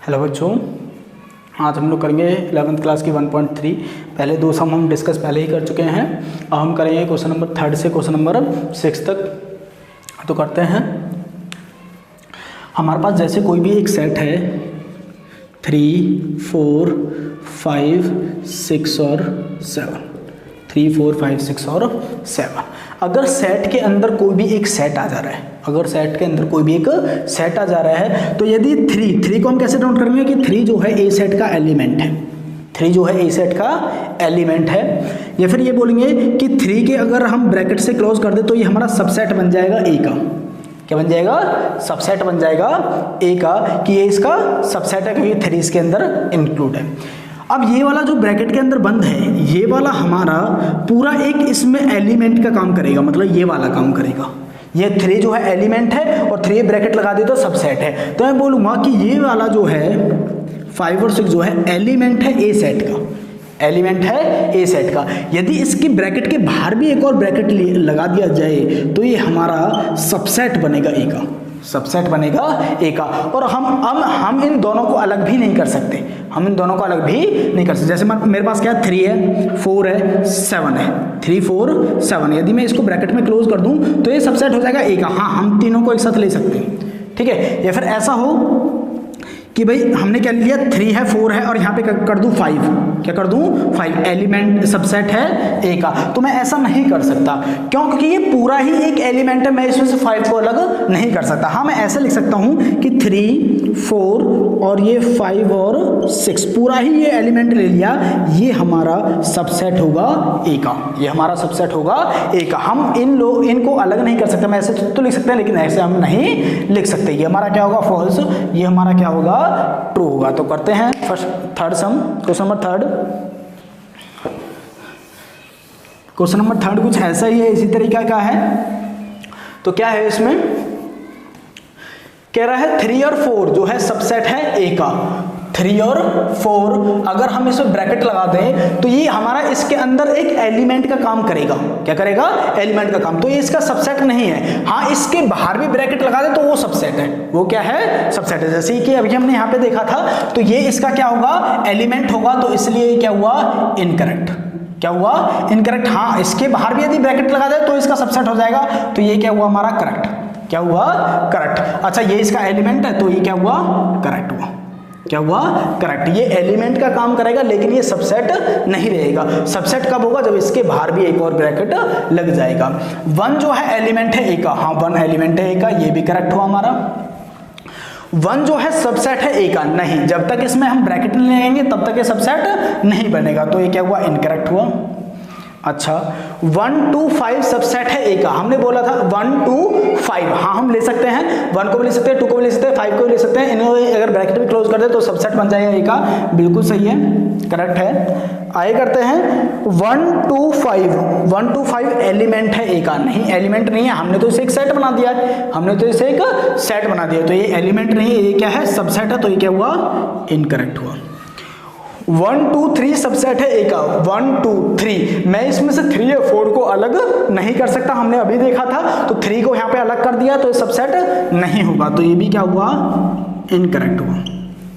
Hello बच्चों, आज हम लोग करेंगे 11th क्लास की 1.3। पहले दो सम हम डिस्कस पहले ही कर चुके हैं। अब हम करेंगे क्वेश्चन नंबर 3 से क्वेश्चन नंबर 6 तक। तो करते हैं। हमारे पास जैसे कोई भी एक सेट है 3, 4, 5, 6 और 7। 3, 4, 5, 6 और 7। अगर सेट के अंदर कोई भी एक सेट आ जा रहा है, अगर सेट के अंदर कोई भी एक सेट आ जा रहा है, तो यदि 3 को हम कैसे नोट करेंगे कि 3 जो है ए सेट का एलिमेंट है। 3 जो है ए सेट का एलिमेंट है। या फिर ये बोलेंगे कि 3 के अगर हम ब्रैकेट से क्लोज कर दे तो ये हमारा सबसेट बन जाएगा ए का। क्या बन जाएगा? सबसेट बन जाएगा ए का, कि ये इसका सबसेट है क्योंकि 3 इसके अंदर इंक्लूड है। अब ये वाला जो ब्रैकेट के अंदर बंद है, ये वाला हमारा पूरा एक इसमें एलिमेंट का काम करेगा, मतलब ये वाला काम करेगा। ये 3 जो है एलिमेंट है और 3 ब्रैकेट लगा दे तो सबसेट है। तो मैं बोलूँगा कि ये वाला जो है 5 और 6 जो है एलिमेंट है ए सेट का, एलिमेंट है ए सेट का। यदि इसकी ब्रैकेट के बाहर भी एक और ब्रैकेट लगा दिया जाए तो ये हमारा सबसेट बनेगा ए का, सबसेट बनेगा ए का। और हम इन दोनों को अलग भी नहीं कर सकते, हम इन दोनों को अलग भी नहीं कर सकते। जैसे मेरे पास क्या है, 3 है, 4 है, 7 है, 3, 4, 7। यदि मैं इसको ब्रैकेट में क्लोज कर दूं तो ये सबसेट हो जाएगा ए का। हाँ, हम तीनों को एक साथ ले सकते हैं, ठीक है। या फिर ऐसा हो कि भाई हमने क्या लिया, 3 है, 4 है और यहाँ पे कर दूं 5। क्या कर दूं? 5 एलिमेंट सबसेट है ए का। तो मैं ऐसा नहीं कर सकता, क्यों? क्योंकि ये पूरा ही एक एलिमेंट है, मैं इसमें से 5 को अलग नहीं कर सकता। हाँ, मैं ऐसे लिख सकता हूँ कि 3, 4 और ये 5 और 6 पूरा ही ये एलिमेंट ले लिया, ये हमारा सबसेट होगा ए का, ये हमारा सबसेट होगा ए का। हम इनको अलग नहीं कर सकते। मैं ऐसे तो लिख सकते हैं, लेकिन ऐसे हम नहीं लिख सकते। ये हमारा क्या होगा? फॉल्स। ये हमारा क्या होगा? ट्रू होगा। तो करते हैं थर्ड सम, क्वेश्चन नंबर 3। क्वेश्चन नंबर 3 कुछ ऐसा ही है, इसी तरीका का है। तो क्या है इसमें? कह रहा है 3 और 4 जो है सबसेट है ए का। 3 और 4 अगर हम इसमें ब्रैकेट लगा दें तो ये हमारा इसके अंदर एक एलिमेंट का काम करेगा। क्या करेगा? एलिमेंट का काम। तो ये इसका सबसेट नहीं है। हाँ, इसके बाहर भी ब्रैकेट लगा दे तो वो सबसेट है। वो क्या है? सबसेट है। जैसे कि अभी हमने यहाँ पे देखा था, तो ये इसका क्या होगा? एलिमेंट होगा। तो इसलिए क्या हुआ? इनकरेक्ट। क्या हुआ? इनकरेक्ट। हाँ, इसके बाहर भी यदि ब्रैकेट लगा दे तो इसका सबसेट हो जाएगा। तो ये क्या हुआ? हमारा करेक्ट। क्या हुआ? करेक्ट। अच्छा, ये इसका एलिमेंट है तो ये क्या हुआ? करेक्ट हुआ। क्या हुआ? करेक्ट। ये एलिमेंट का काम करेगा, लेकिन ये सबसेट नहीं रहेगा। सबसेट कब होगा? जब इसके बाहर भी एक और ब्रैकेट लग जाएगा। 1 जो है एलिमेंट है ए का। हाँ, 1 एलिमेंट है ए का, ये भी करेक्ट हुआ हमारा। 1 जो है सबसेट है ए का। नहीं, जब तक इसमें हम ब्रैकेट नहीं लेंगे तब तक ये सबसेट नहीं बनेगा। तो ये क्या हुआ? इनकरेक्ट हुआ। अच्छा, 1, 2, 5 सबसेट है ए का। हमने बोला था 1, 2, 5। हाँ, हम ले सकते हैं, 1 को भी ले सकते हैं, 2 को भी ले सकते हैं, 5 को भी ले सकते हैं। इन्हें अगर ब्रैकेट भी क्लोज कर दे तो सबसेट बन जाएगा ए का। बिल्कुल सही है, करेक्ट है। आगे करते हैं 1, 2, 5। 1, 2, 5 एलिमेंट है ए का। नहीं, एलिमेंट नहीं है। हमने तो इसे एक सेट बना दिया है, हमने तो इसे एक सेट बना दिया। तो ये एलिमेंट नहीं है, ये क्या है? सबसेट है। तो ये क्या हुआ? इनकरेक्ट हुआ। 1, 2, 3 सबसेट है ए का। 1, 2, 3। मैं इसमें से 3 या 4 को अलग नहीं कर सकता, हमने अभी देखा था। तो 3 को यहाँ पे अलग कर दिया तो ये सबसेट नहीं होगा। तो ये भी क्या हुआ? इनकरेक्ट हुआ।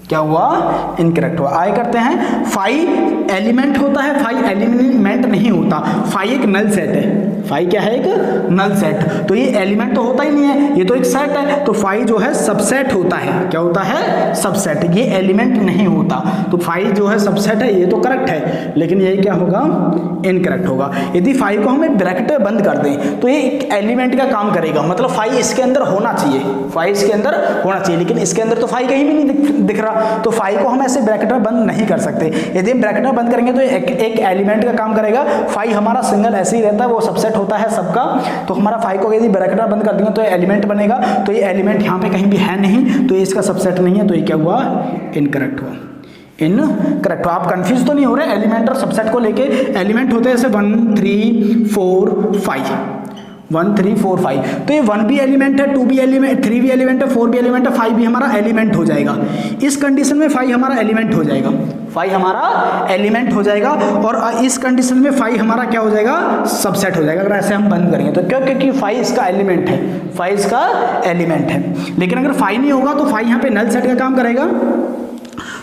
क्या हुआ? इनकरेक्ट हुआ। आगे करते हैं 5 एलिमेंट होता है, 5 एलिमेंट नहीं होता। 5 एक नल सेट है। 5 क्या है? एक नल सेट। तो ये एलिमेंट तो होता ही नहीं है, ये तो एक सेट है। तो 5 जो है सबसेट होता है। क्या होता है? सबसेट। ये एलिमेंट नहीं होता। तो 5 जो है सबसेट है, ये तो करेक्ट है, लेकिन ये क्या होगा? इनकरेक्ट होगा। यदि 5 को हम ब्रैकेट में बंद कर दें तो ये एक एलिमेंट का काम करेगा, मतलब 5 इसके अंदर होना चाहिए, 5 इसके अंदर होना चाहिए, लेकिन इसके अंदर तो 5 कहीं भी नहीं दिख रहा। तो 5 को हम ऐसे ब्रैकेट में बंद नहीं कर सकते। यदि हम ब्रैकेट में बंद करेंगे तो एक एलिमेंट का काम करेगा। 5 हमारा सिंगल ऐसे ही रहता है, वो सबसेट होता है सबका। तो हमारा 5 को यदि ब्रैकेट में बंद कर देंगे तो ये एलिमेंट बनेगा। तो ये एलिमेंट यहाँ पे कहीं भी है नहीं, तो ये इसका सबसेट नहीं है। तो ये क्या हुआ? इनकरेक्ट हुआ। इनकरेक्ट हुआ। आप कंफ्यूज तो नहीं हो रहे एलिमेंट और सबसेट को लेके? एलिमेंट होते हैं जैसे 1, 3, 4, 5। 1, 3, 4, 5। तो ये 1 भी एलिमेंट है, 2 भी एलिमेंट, 3 भी एलिमेंट है, 4 भी एलिमेंट है, 5 भी हमारा एलिमेंट हो जाएगा। इस कंडीशन में 5 हमारा एलिमेंट हो जाएगा। 5 हमारा एलिमेंट हो जाएगा। और इस कंडीशन में 5 हमारा क्या हो जाएगा? सबसेट हो जाएगा। अगर ऐसे हम बंद करेंगे तो क्यों? क्योंकि 5 इसका एलिमेंट है, 5 इसका एलिमेंट है। लेकिन अगर 5 नहीं होगा तो 5 यहाँ पे नल सेट का काम करेगा।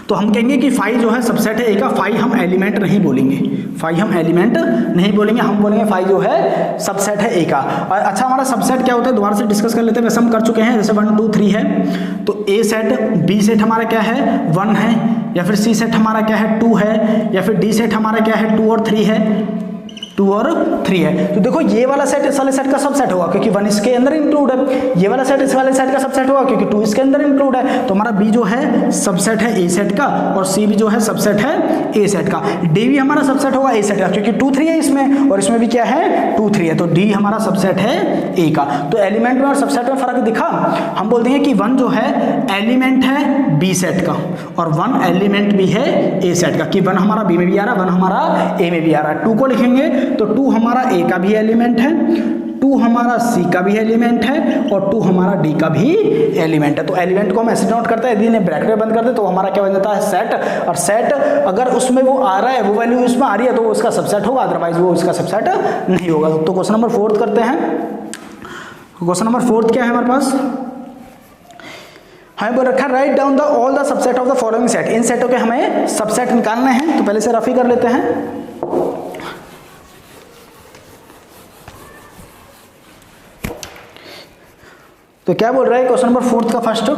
तो हम कहेंगे कि फाई जो है सबसेट है ए का। फाई हम एलिमेंट नहीं बोलेंगे, फाई हम एलिमेंट नहीं बोलेंगे, हम बोलेंगे फाई जो है सबसेट है ए का। और अच्छा हमारा सबसेट क्या होता है दोबारा से डिस्कस कर लेते हैं, वैसे हम कर चुके हैं। जैसे 1 2 3 है तो ए सेट बी सेट हमारा क्या है 1 है, या फिर सी सेट हमारा क्या है 2 है, या फिर डी सेट हमारा क्या है 2 और 3 है, 2 और 3 है। तो देखो ये वाला सेट इस वाले सेट का सबसेट होगा क्योंकि 1 इसके अंदर इंक्लूड है, ये वाला सेट इस वाले सेट का सबसेट होगा क्योंकि 2 इसके अंदर इंक्लूड है। तो हमारा बी जो है सबसेट है ए सेट का, और सी भी जो है सबसेट है ए सेट का। डी भी हमारा सबसेट होगा ए सेट का क्योंकि 2 3 है इसमें, और इसमें भी क्या है 2 3 है, तो डी हमारा सबसेट है ए का। तो एलिमेंट में और सबसेट में फर्क दिखा। हम बोलते हैं कि 1 जो है एलिमेंट है बी सेट का, और 1 एलिमेंट भी है ए सेट का, कि 1 हमारा बी में भी आ रहा है, 1 हमारा ए में भी आ रहा है। 2 को लिखेंगे तो 2 हमारा ए का भी एलिमेंट है, 2 हमारा सी का भी एलिमेंट है, और 2 हमारा डी का भी एलिमेंट है। तो एलिमेंट को हम ऐसे नोट करते हैं, यदि इन्हें ब्रैकेट में बंद कर दे तो हमारा क्या बन जाता है सेट। और सेट अगर उसमें वो आ रहा है, वो वैल्यू उसमें आ रही है तो वो उसका सबसेट होगा, अदरवाइज वो उसका सबसेट नहीं होगा। तो क्वेश्चन नंबर 4 करते हैं। क्वेश्चन नंबर 4 क्या है हमारे पास, हमें बोल रखा है write down the all the subset of the following set. इन सेटों के हमें सबसेट निकालने हैं, तो पहले से रफ ही कर लेते हैं। तो क्या बोल रहा है क्वेश्चन नंबर 4 का फर्स्ट,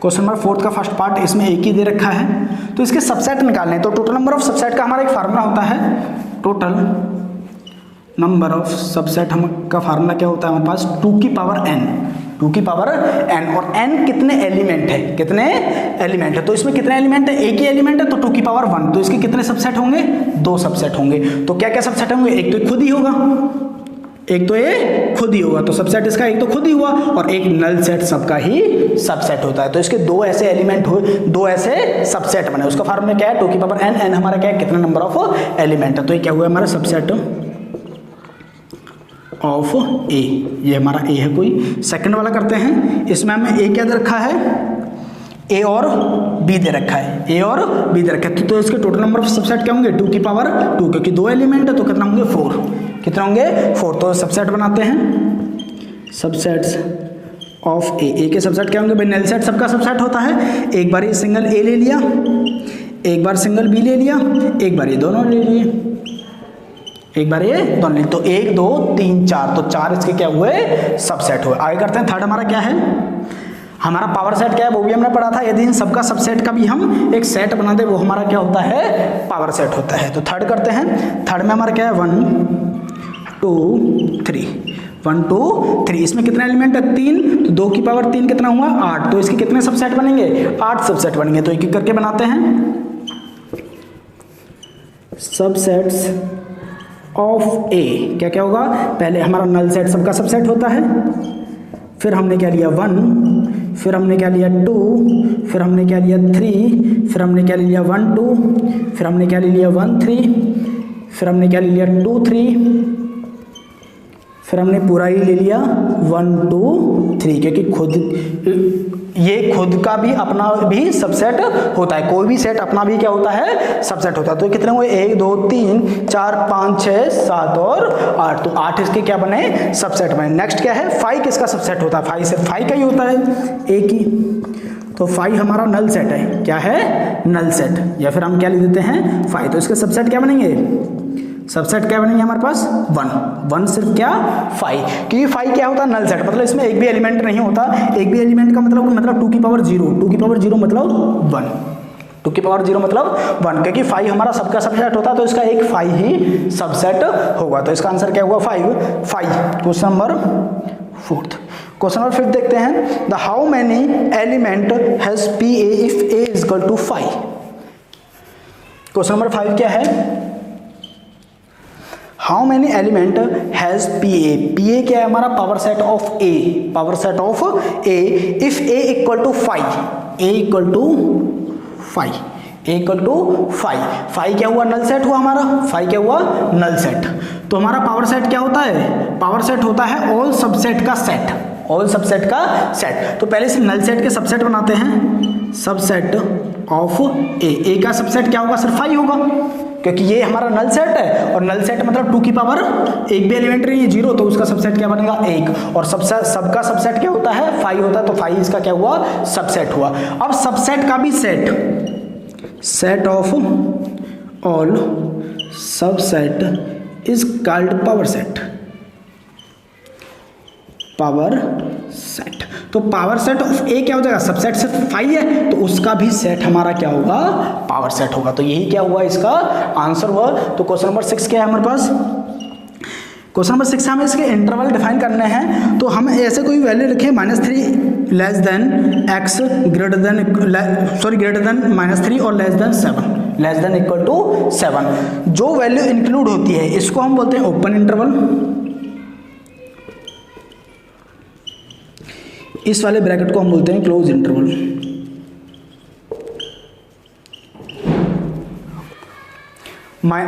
क्वेश्चन नंबर 4 का फर्स्ट पार्ट इसमें एक ही दे रखा है, तो इसके सबसेट निकालने हैं। तो टोटल नंबर ऑफ सबसेट का हमारा एक फार्मूला होता है, टोटल नंबर ऑफ सबसेट हम का फार्मूला क्या होता है हमारे पास 2 की पावर n, 2 की पावर n, और n कितने एलिमेंट है, कितने एलिमेंट है। तो इसमें कितने एलिमेंट है, एक ही एलिमेंट है तो 2 की पावर 1, तो इसके कितने सबसेट होंगे 2 सबसेट होंगे। तो क्या क्या सबसेट होंगे, एक तो खुद ही होगा, एक तो ये खुद ही होगा, तो सबसेट इसका एक तो खुद ही हुआ, और एक नल सेट सबका ही सबसेट होता है। तो इसके 2 ऐसे एलिमेंट हुए, 2 ऐसे सबसेट बने। उसका फार्मूला क्या है 2 की पावर n, n हमारा क्या है कितना नंबर ऑफ एलिमेंट है, तो ये क्या हुआ हमारा सबसेट ऑफ ए, ये हमारा ए है। कोई सेकंड वाला करते हैं, इसमें हमें ए क्या दे रखा है, ए और बी दे रखा है, ए और बी दे रखा है। तो इसके टोटल नंबर ऑफ सबसेट क्या होंगे 2 की पावर 2, क्योंकि 2 एलिमेंट है तो कितना होंगे 4, कितना होंगे 4। तो सबसेट बनाते हैं, सबसेट्स ऑफ ए के सबसेट क्या होंगे भाई, नल सेट सबका सबसेट होता है। एक बार ये सिंगल ए ले लिया, एक बार सिंगल बी ले लिया, एक बार ये दोनों ले लिए, एक बार ये दोनों ले, तो 1 2 3 4, तो 4 इसके क्या हुए सबसेट हुए। आगे करते हैं, थर्ड हमारा क्या है, हमारा पावर सेट क्या है वो भी हमने पढ़ा था। यदि इन सबका सबसेट का भी हम एक सेट बना दे वो हमारा क्या होता है पावर सेट होता है। तो थर्ड करते हैं, थर्ड में हमारा क्या है 1 2 3, 1 2 3, इसमें कितने एलिमेंट है 3, तो 2 की पावर 3 कितना हुआ 8, तो इसके कितने सबसेट बनेंगे 8 सबसेट बनेंगे। तो एक एक करके बनाते हैं, सबसेट्स ऑफ ए क्या क्या होगा, पहले हमारा नल सेट सबका सबसेट होता है, फिर हमने क्या लिया 1, फिर हमने क्या लिया 2, फिर हमने क्या लिया 3, फिर हमने क्या लिया 1 2, फिर हमने क्या लिया 1 3, फिर हमने क्या लिया 2 3, फिर हमने पूरा ही ले लिया 1 2 3, क्योंकि खुद ये खुद का भी अपना भी सबसेट होता है, कोई भी सेट अपना भी क्या होता है सबसेट होता है। तो कितने हुए 1 2 3 4 5 6 7 और 8, तो 8 इसके क्या बने सबसेट बने। नेक्स्ट क्या है 5 किसका सबसेट होता है, 5 से 5 का ही होता है एक ही, तो 5 हमारा नल सेट है, क्या है नल सेट, या फिर हम क्या लिख देते हैं 5। तो इसके सबसेट क्या बनेंगे, सबसेट क्या बनेंगे हमारे पास 1 सिर्फ क्या 5, क्योंकि 5 क्या होता है नल सेट, मतलब इसमें एक भी एलिमेंट नहीं होता। एक भी एलिमेंट का मतलब 2 की पावर 0, 2 की पावर 0 मतलब 1, 2 की पावर 0 मतलब 1, क्योंकि 5 हमारा सबका सबसेट होता है तो इसका एक 5 ही सबसेट होगा। तो इसका आंसर क्या हुआ 5। Question number 4। क्वेश्चन नंबर 5 देखते हैं, the how many element has P A if A is equal to 5। Question number 5 क्या है, how many element has P A, P A क्या है हमारा power set of A, power set of A if A equal to 5, A equal to 5, A equal to 5, 5 क्या हुआ null set हुआ हमारा, 5 क्या हुआ नल सेट। तो हमारा पावर सेट क्या होता है, पावर सेट होता है ऑल सबसेट का सेट, ऑल सबसेट का सेट। तो पहले से नल सेट के सबसेट बनाते हैं, सबसेट ऑफ ए का सबसेट क्या होगा सर 5 होगा, क्योंकि ये हमारा नल सेट है और नल सेट मतलब 2 की पावर एक भी एलिमेंट नहीं है 0, तो उसका सबसेट क्या बनेगा 1, और सबका सबसेट क्या होता है 5 होता है, तो 5 इसका क्या हुआ सबसेट हुआ। अब सबसेट का भी set of all subset is called power set. तो पावर सेट ऑफ ए क्या हो जाएगा, सबसेट सिर्फ 5 है तो उसका भी सेट हमारा क्या होगा पावर सेट होगा। तो यही क्या हुआ इसका आंसर हुआ। तो क्वेश्चन नंबर 6 क्या है हमारे पास, क्वेश्चन नंबर 6 हमें इसके इंटरवल डिफाइन करने हैं। तो हम ऐसे कोई वैल्यू रखें -3 less than x greater than -3 और less than 7 less than equal to 7। जो वैल्यू इंक्लूड होती है इसको हम बोलते हैं ओपन इंटरवल, इस वाले ब्रैकेट को हम बोलते हैं क्लोज इंटरवल।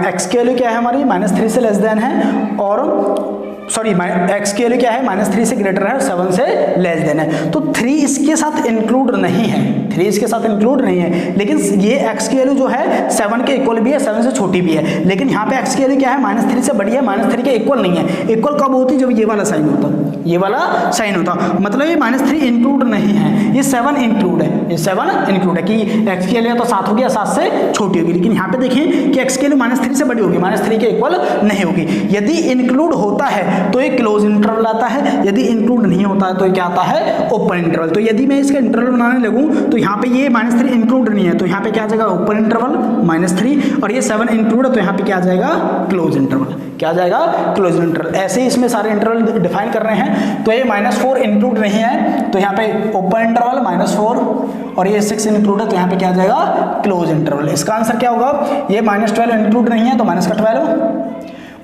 एक्स की वैल्यू क्या है हमारी -3 से लेस देन है, और सॉरी एक्स की वैल्यू क्या है -3 से ग्रेटर है और 7 से लेस देन है। तो 3 इसके साथ इंक्लूड नहीं है, 3 इसके साथ इंक्लूड नहीं है, लेकिन ये एक्स की वैल्यू जो है 7 के इक्वल भी है, 7 से छोटी भी है। लेकिन यहाँ पे एक्स की वैल्यू क्या है -3 से बड़ी है, -3 के इक्वल नहीं है। इक्वल कब होती है, जब ये वाला साइन होता, ये वाला साइन होता, मतलब ये -3 इंक्लूड नहीं है, ये 7 इंक्लूड है, ये 7 इंक्लूड है कि एक्स की वैल्यू तो 7 होगी या 7 से छोटी होगी। लेकिन यहाँ पे देखें कि एक्स की वैल्यू -3 से बड़ी होगी, -3 के इक्वल नहीं होगी। यदि इंक्लूड होता है तो एक क्लोज इंटरवल आता है, यदि इंक्लूड नहीं होता है तो क्या आता है ओपन इंटरवल। तो यदि मैं इसका इंटरवल बनाने लगूं तो यहाँ पे ये -3 इंक्लूड नहीं है, तो यहाँ पे क्या आ जाएगा ओपन इंटरवल -3, और ये 7 इंक्लूड है तो यहाँ पे क्या आ जाएगा क्लोज इंटरवल, क्या आ जाएगा क्लोज इंटरवल। ऐसे ही इसमें सारे इंटरवल डिफाइन कर रहे हैं। तो ये -4 इंक्लूड नहीं है तो यहाँ पे ओपन इंटरवल -4, और ये 6 इंक्लूड है तो यहाँ पे क्या आ जाएगा क्लोज इंटरवल। इसका आंसर क्या होगा, ये -12 इंक्लूड नहीं है तो -12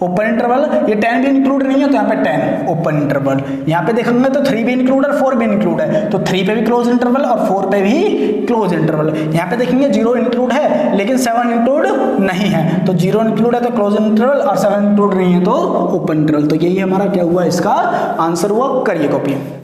ओपन इंटरवल, ये 10 भी इंक्लूड नहीं है तो यहाँ पे 10 ओपन इंटरवल। यहाँ पे देखेंगे तो 3 भी इंक्लूड है, 4 भी इंक्लूड है, तो 3 पे भी क्लोज इंटरवल और 4 पे भी क्लोज इंटरवल। यहाँ पे देखेंगे 0 इंक्लूड है लेकिन 7 इंक्लूड नहीं है, तो 0 इंक्लूड है तो क्लोज इंटरवल और 7 इंक्लूड नहीं है तो ओपन इंटरवल। तो यही हमारा क्या हुआ इसका आंसर हुआ, करिए कॉपी।